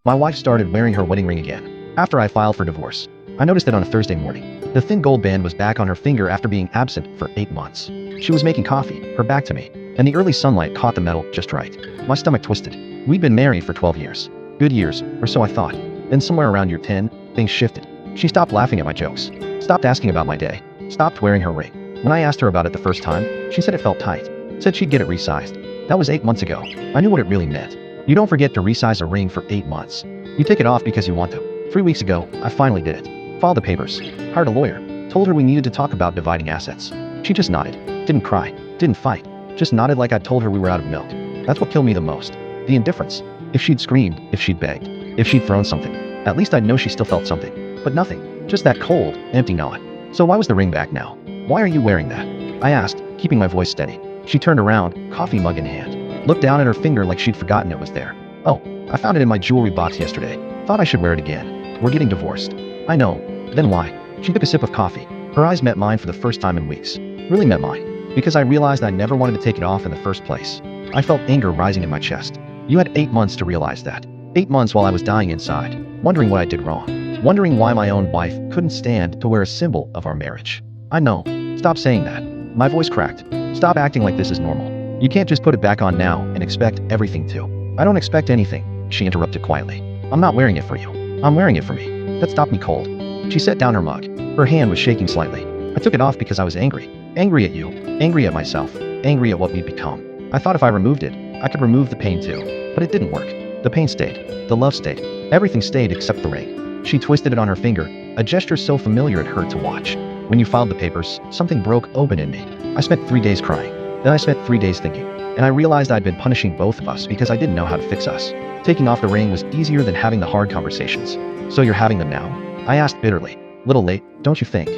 My wife started wearing her wedding ring again. After I filed for divorce, I noticed it on a Thursday morning. The thin gold band was back on her finger after being absent for 8 months. She was making coffee, her back to me, and the early sunlight caught the metal just right. My stomach twisted. We'd been married for 12 years. Good years, or so I thought. Then somewhere around year 10, things shifted. She stopped laughing at my jokes, stopped asking about my day, stopped wearing her ring. When I asked her about it the first time, she said it felt tight, said she'd get it resized. That was 8 months ago. I knew what it really meant. You don't forget to resize a ring for 8 months. You take it off because you want to. 3 weeks ago, I finally did it. Filed the papers, hired a lawyer, told her we needed to talk about dividing assets. She just nodded, didn't cry, didn't fight, just nodded like I'd told her we were out of milk. That's what killed me the most. The indifference. If she'd screamed, if she'd begged, if she'd thrown something, at least I'd know she still felt something. But nothing. Just that cold, empty nod. So why was the ring back now? Why are you wearing that? I asked, keeping my voice steady. She turned around, coffee mug in hand, looked down at her finger like she'd forgotten it was there. Oh, I found it in my jewelry box yesterday. Thought I should wear it again. We're getting divorced. I know. Then why? She took a sip of coffee. Her eyes met mine for the first time in weeks. Really met mine. Because I realized I never wanted to take it off in the first place. I felt anger rising in my chest. You had 8 months to realize that. 8 months while I was dying inside, wondering what I did wrong. Wondering why my own wife couldn't stand to wear a symbol of our marriage. I know. Stop saying that. My voice cracked. Stop acting like this is normal. You can't just put it back on now and expect everything to. I don't expect anything, she interrupted quietly. I'm not wearing it for you. I'm wearing it for me. That stopped me cold. She set down her mug. Her hand was shaking slightly. I took it off because I was angry. Angry at you. Angry at myself. Angry at what we'd become. I thought if I removed it, I could remove the pain too. But it didn't work. The pain stayed. The love stayed. Everything stayed except the ring. She twisted it on her finger, a gesture so familiar it hurt to watch. When you filed the papers, something broke open in me. I spent 3 days crying. Then I spent 3 days thinking. And I realized I'd been punishing both of us because I didn't know how to fix us. Taking off the ring was easier than having the hard conversations. So you're having them now? I asked bitterly. Little late, don't you think?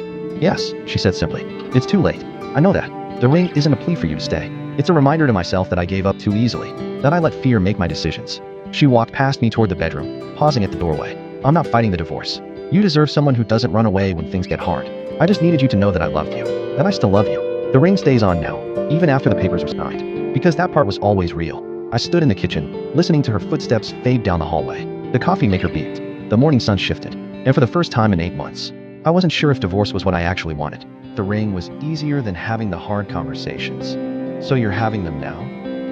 Yes, she said simply. It's too late. I know that. The ring isn't a plea for you to stay. It's a reminder to myself that I gave up too easily, that I let fear make my decisions. She walked past me toward the bedroom, pausing at the doorway. I'm not fighting the divorce. You deserve someone who doesn't run away when things get hard. I just needed you to know that I loved you, that I still love you. The ring stays on now, even after the papers were signed, because that part was always real. I stood in the kitchen, listening to her footsteps fade down the hallway. The coffee maker beeped. The morning sun shifted, and for the first time in 8 months, I wasn't sure if divorce was what I actually wanted. The ring was easier than having the hard conversations. So you're having them now?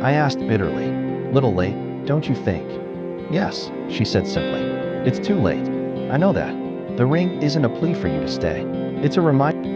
I asked bitterly. Little late, don't you think? Yes, she said simply. It's too late. I know that. The ring isn't a plea for you to stay. It's a reminder.